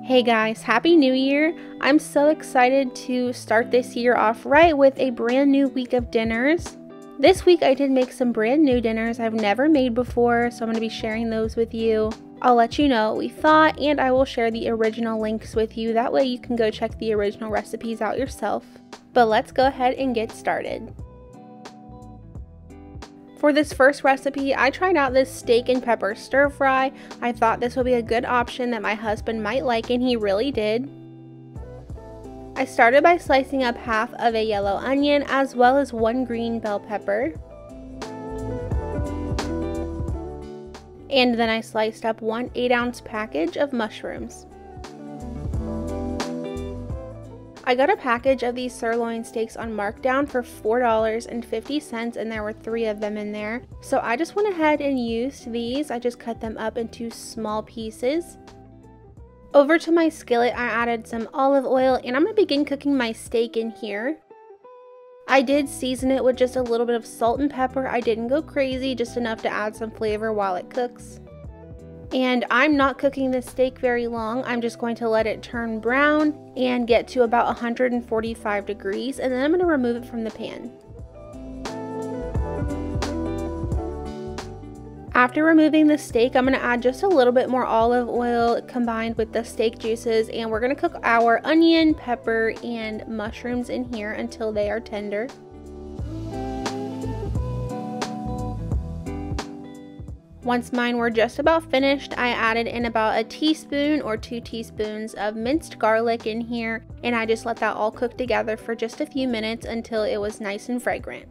Hey guys, Happy New Year! I'm so excited to start this year off right with a brand new week of dinners. This week I did make some brand new dinners I've never made before, so I'm going to be sharing those with you. I'll let you know what we thought, and I will share the original links with you. That way you can go check the original recipes out yourself. But let's go ahead and get started. For this first recipe, I tried out this steak and pepper stir fry. I thought this would be a good option that my husband might like, and he really did. I started by slicing up half of a yellow onion as well as one green bell pepper. And then I sliced up one 8-ounce package of mushrooms. I got a package of these sirloin steaks on markdown for $4.50, and there were 3 of them in there. So I just went ahead and used these. I just cut them up into small pieces. Over to my skillet, I added some olive oil, and I'm going to begin cooking my steak in here. I did season it with just a little bit of salt and pepper. I didn't go crazy, just enough to add some flavor while it cooks. And I'm not cooking this steak very long. I'm just going to let it turn brown and get to about 145 degrees, and then I'm going to remove it from the pan. After removing the steak, I'm going to add just a little bit more olive oil combined with the steak juices, and we're going to cook our onion, pepper, and mushrooms in here until they are tender. Once mine were just about finished, I added in about a teaspoon or 2 teaspoons of minced garlic in here, and I just let that all cook together for just a few minutes until it was nice and fragrant.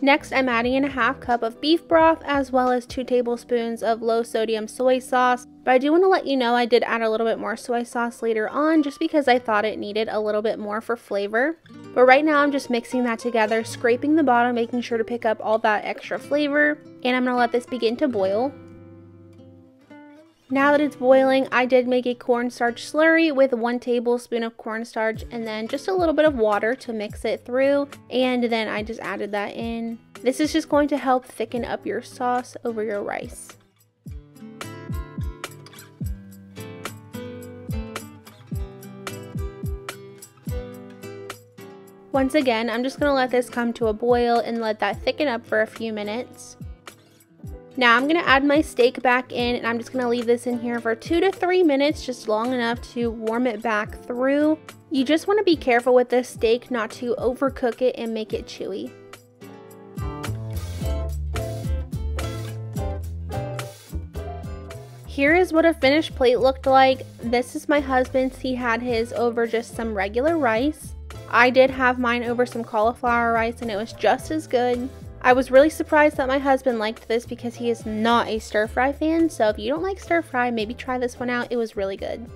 Next, I'm adding in a half cup of beef broth as well as 2 tablespoons of low sodium soy sauce. But I do want to let you know I did add a little bit more soy sauce later on just because I thought it needed a little bit more for flavor. But right now I'm just mixing that together, scraping the bottom, making sure to pick up all that extra flavor. And I'm going to let this begin to boil. Now that it's boiling, I did make a cornstarch slurry with 1 tablespoon of cornstarch and then just a little bit of water to mix it through, and then I just added that in. This is just going to help thicken up your sauce over your rice. Once again, I'm just going to let this come to a boil and let that thicken up for a few minutes. Now I'm going to add my steak back in, and I'm just going to leave this in here for 2 to 3 minutes, just long enough to warm it back through. You just want to be careful with this steak not to overcook it and make it chewy. Here is what a finished plate looked like. This is my husband's. He had his over just some regular rice. I did have mine over some cauliflower rice, and it was just as good. I was really surprised that my husband liked this because he is not a stir fry fan, so if you don't like stir fry, maybe try this one out. It was really good.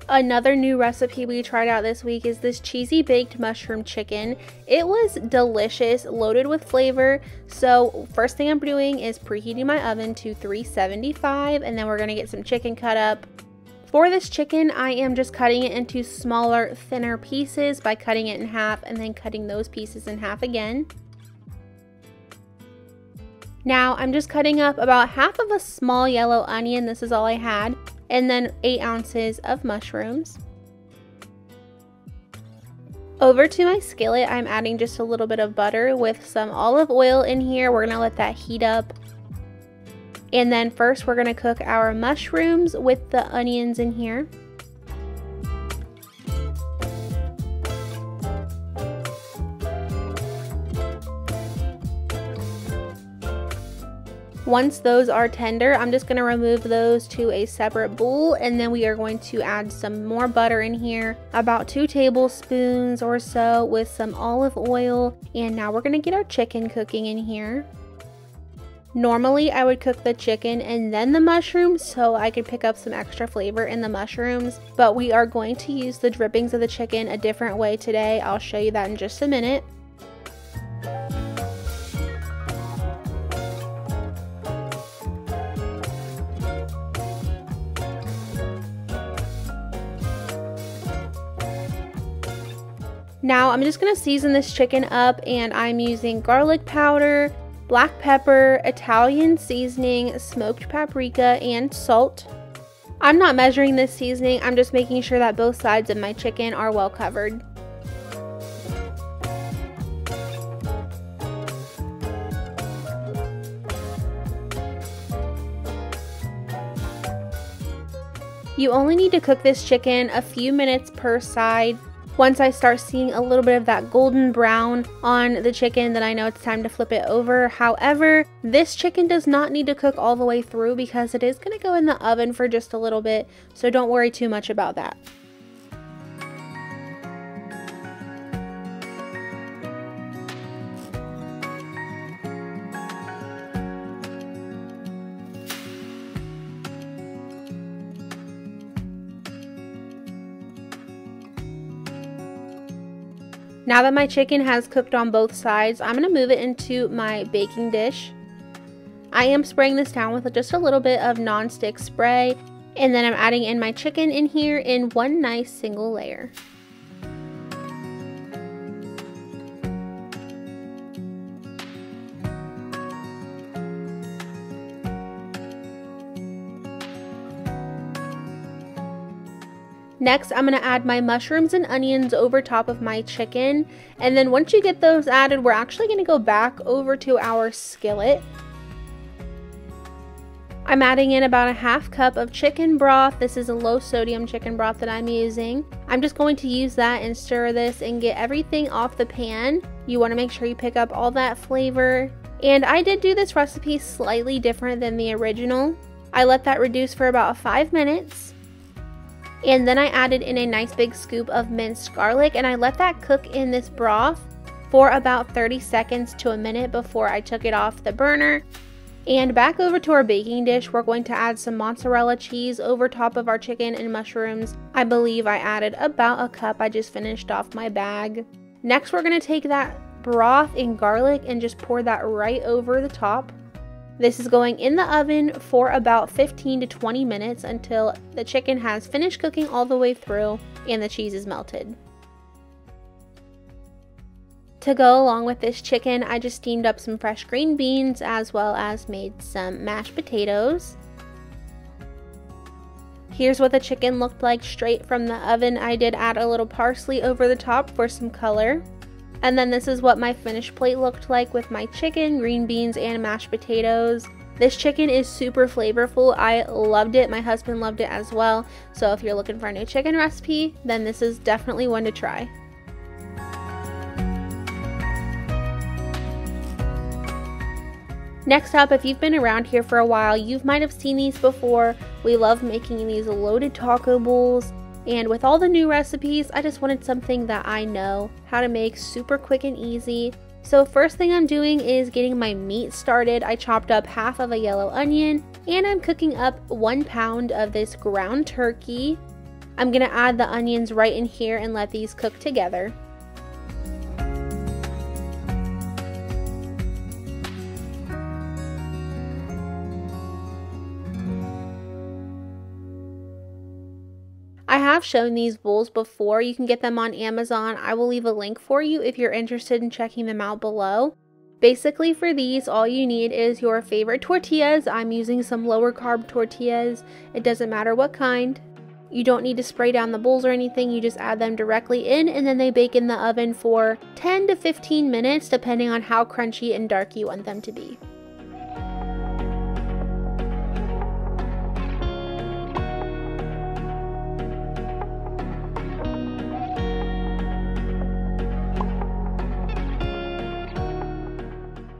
Another new recipe we tried out this week is this cheesy baked mushroom chicken. It was delicious, loaded with flavor. So first thing I'm doing is preheating my oven to 375, and then we're going to get some chicken cut up. For this chicken, I am just cutting it into smaller, thinner pieces by cutting it in half and then cutting those pieces in half again. Now I'm just cutting up about half of a small yellow onion. This is all I had. And then 8 ounces of mushrooms. Over to my skillet, I'm adding just a little bit of butter with some olive oil in here. We're going to let that heat up. And then first we're going to cook our mushrooms with the onions in here. Once those are tender, I'm just going to remove those to a separate bowl, and then we are going to add some more butter in here, about 2 tablespoons or so, with some olive oil. And now we're going to get our chicken cooking in here. Normally, I would cook the chicken and then the mushrooms so I could pick up some extra flavor in the mushrooms, but we are going to use the drippings of the chicken a different way today. I'll show you that in just a minute. Now I'm just going to season this chicken up, and I'm using garlic powder, black pepper, Italian seasoning, smoked paprika, and salt. I'm not measuring this seasoning, I'm just making sure that both sides of my chicken are well covered. You only need to cook this chicken a few minutes per side. Once I start seeing a little bit of that golden brown on the chicken, then I know it's time to flip it over. However, this chicken does not need to cook all the way through because it is going to go in the oven for just a little bit, so don't worry too much about that. Now that my chicken has cooked on both sides, I'm going to move it into my baking dish. I am spraying this down with just a little bit of non-stick spray, and then I'm adding in my chicken in here in one nice single layer. Next, I'm going to add my mushrooms and onions over top of my chicken, and then once you get those added, we're actually going to go back over to our skillet. I'm adding in about a half cup of chicken broth. This is a low sodium chicken broth that I'm using. I'm just going to use that and stir this and get everything off the pan. You want to make sure you pick up all that flavor. And I did do this recipe slightly different than the original. I let that reduce for about 5 minutes. And then I added in a nice big scoop of minced garlic, and I let that cook in this broth for about 30 seconds to a minute before I took it off the burner. And back over to our baking dish, we're going to add some mozzarella cheese over top of our chicken and mushrooms. I believe I added about a cup. I just finished off my bag. Next, we're going to take that broth and garlic and just pour that right over the top. This is going in the oven for about 15 to 20 minutes until the chicken has finished cooking all the way through and the cheese is melted. To go along with this chicken, I just steamed up some fresh green beans as well as made some mashed potatoes. Here's what the chicken looked like straight from the oven. I did add a little parsley over the top for some color. And then this is what my finished plate looked like with my chicken, green beans, and mashed potatoes. This chicken is super flavorful. I loved it. My husband loved it as well. So if you're looking for a new chicken recipe, then this is definitely one to try. Next up, if you've been around here for a while, you might have seen these before. We love making these loaded taco bowls. And with all the new recipes, I just wanted something that I know how to make super quick and easy. So first thing I'm doing is getting my meat started. I chopped up half of a yellow onion, and I'm cooking up 1 pound of this ground turkey. I'm gonna add the onions right in here and let these cook together. I have shown these bowls before. You can get them on Amazon. I will leave a link for you if you're interested in checking them out below. Basically for these, all you need is your favorite tortillas. I'm using some lower carb tortillas. It doesn't matter what kind. You don't need to spray down the bowls or anything. You just add them directly in, and then they bake in the oven for 10 to 15 minutes depending on how crunchy and dark you want them to be.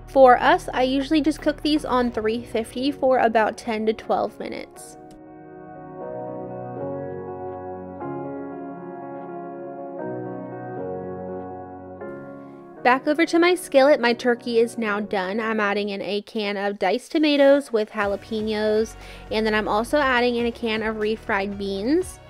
For us, I usually just cook these on 350 for about 10 to 12 minutes. Back over to my skillet, my turkey is now done. I'm adding in a can of diced tomatoes with jalapenos, and then I'm also adding in a can of refried beans.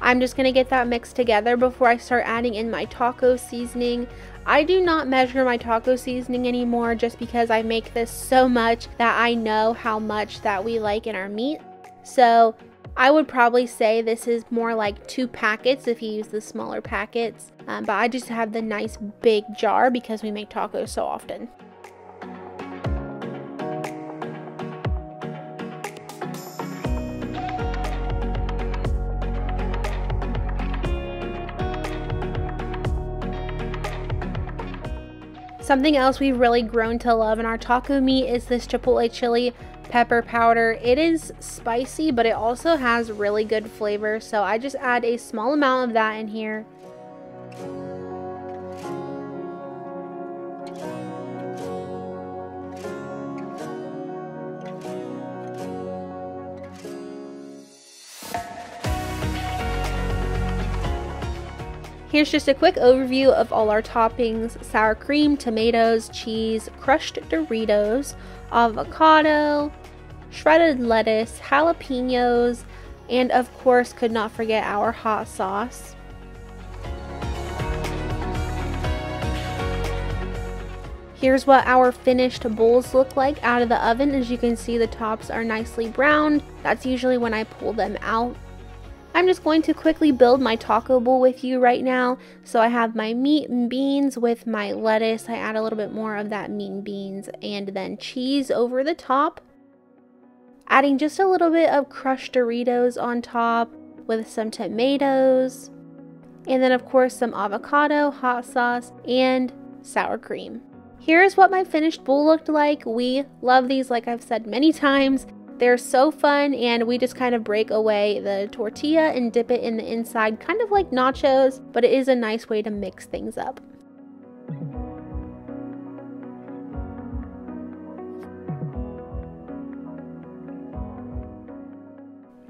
I'm just going to get that mixed together before I start adding in my taco seasoning. I do not measure my taco seasoning anymore just because I make this so much that I know how much that we like in our meat. So I would probably say this is more like 2 packets if you use the smaller packets. But I just have the nice big jar because we make tacos so often. Something else we've really grown to love in our taco meat is this chipotle chili pepper powder. It is spicy, but it also has really good flavor, so I just add a small amount of that in here. Here's just a quick overview of all our toppings: sour cream, tomatoes, cheese, crushed Doritos, avocado, shredded lettuce, jalapenos, and of course could not forget our hot sauce. Here's what our finished bowls look like out of the oven. As you can see, the tops are nicely browned. That's usually when I pull them out. I'm just going to quickly build my taco bowl with you right now. So I have my meat and beans with my lettuce. I add a little bit more of that meat and beans and then cheese over the top. Adding just a little bit of crushed Doritos on top with some tomatoes. And then of course some avocado, hot sauce, and sour cream. Here's what my finished bowl looked like. We love these, like I've said many times. They're so fun, and we just kind of break away the tortilla and dip it in the inside, kind of like nachos, but it is a nice way to mix things up.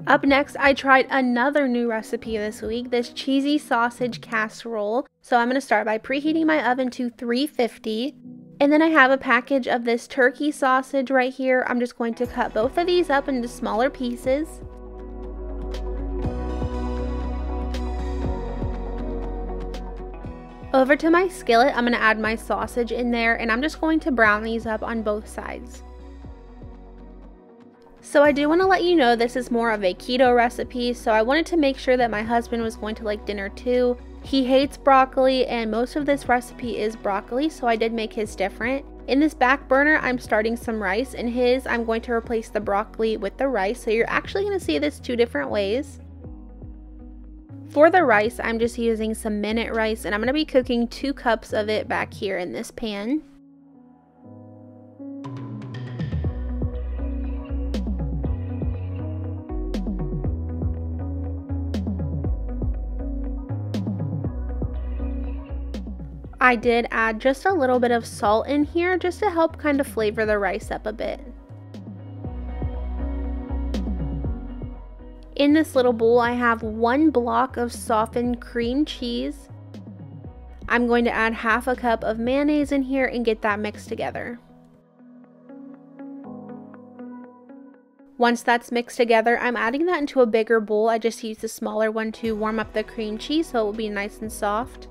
Up next, I tried another new recipe this week, this cheesy sausage casserole. So I'm going to start by preheating my oven to 350. And then I have a package of this turkey sausage right here. I'm just going to cut both of these up into smaller pieces. Over to my skillet, I'm going to add my sausage in there, and I'm just going to brown these up on both sides. So I do want to let you know this is more of a keto recipe, so I wanted to make sure that my husband was going to like dinner too. He hates broccoli, and most of this recipe is broccoli, so I did make his different. In this back burner, I'm starting some rice. In his, I'm going to replace the broccoli with the rice, so you're actually going to see this two different ways. For the rice, I'm just using some minute rice, and I'm going to be cooking 2 cups of it back here in this pan. I did add just a little bit of salt in here just to help kind of flavor the rice up a bit. In this little bowl, I have 1 block of softened cream cheese. I'm going to add half a cup of mayonnaise in here and get that mixed together. Once that's mixed together, I'm adding that into a bigger bowl. I just used the smaller one to warm up the cream cheese so it will be nice and soft.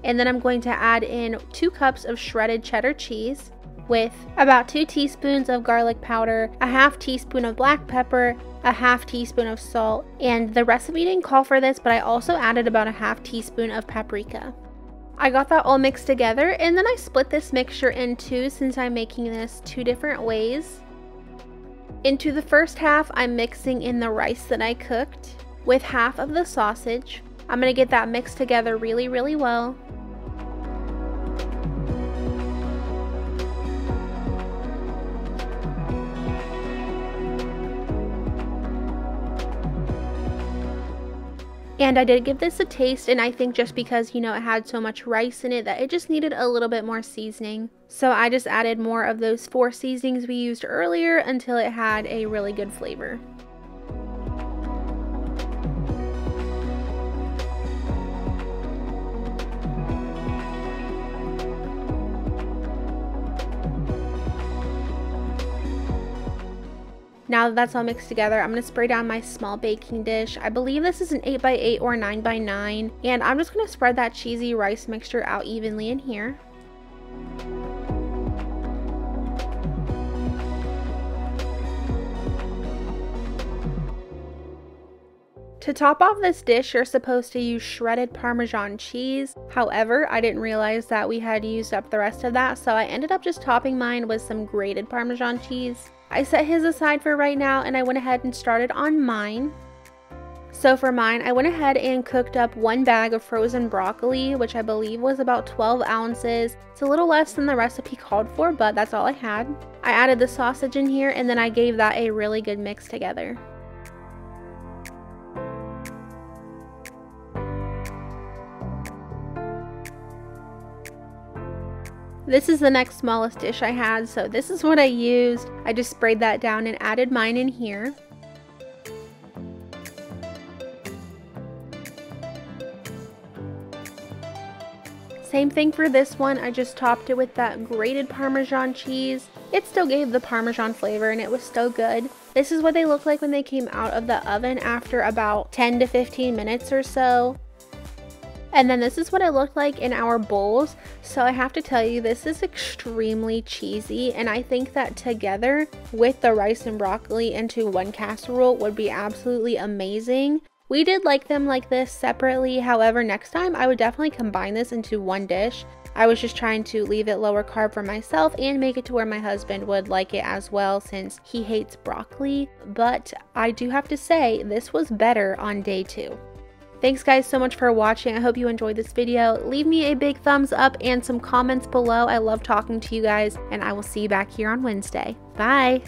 And then I'm going to add in 2 cups of shredded cheddar cheese with about 2 teaspoons of garlic powder, a half teaspoon of black pepper, a half teaspoon of salt, and the recipe didn't call for this, but I also added about a half teaspoon of paprika. I got that all mixed together, and then I split this mixture in 2 since I'm making this 2 different ways. Into the first half, I'm mixing in the rice that I cooked with half of the sausage. I'm going to get that mixed together really, really well. And I did give this a taste, and I think just because, you know, it had so much rice in it that it just needed a little bit more seasoning. So I just added more of those 4 seasonings we used earlier until it had a really good flavor. Now that that's all mixed together, I'm going to spray down my small baking dish. I believe this is an 8x8 or 9x9, and I'm just going to spread that cheesy rice mixture out evenly in here. To top off this dish, you're supposed to use shredded Parmesan cheese. However, I didn't realize that we had used up the rest of that, so I ended up just topping mine with some grated Parmesan cheese. I set his aside for right now, and I went ahead and started on mine. So for mine, I went ahead and cooked up 1 bag of frozen broccoli, which I believe was about 12 ounces. It's a little less than the recipe called for, but that's all I had. I added the sausage in here, and then I gave that a really good mix together. This is the next smallest dish I had, so this is what I used. I just sprayed that down and added mine in here. Same thing for this one, I just topped it with that grated Parmesan cheese. It still gave the Parmesan flavor and it was still good. This is what they look like when they came out of the oven after about 10 to 15 minutes or so. And then this is what it looked like in our bowls. So I have to tell you, this is extremely cheesy, and I think that together with the rice and broccoli into one casserole would be absolutely amazing. We did like them like this separately, however next time I would definitely combine this into one dish. I was just trying to leave it lower carb for myself and make it to where my husband would like it as well, since he hates broccoli. But I do have to say, this was better on day 2. Thanks guys so much for watching. I hope you enjoyed this video. Leave me a big thumbs up and some comments below. I love talking to you guys, and I will see you back here on Wednesday. Bye!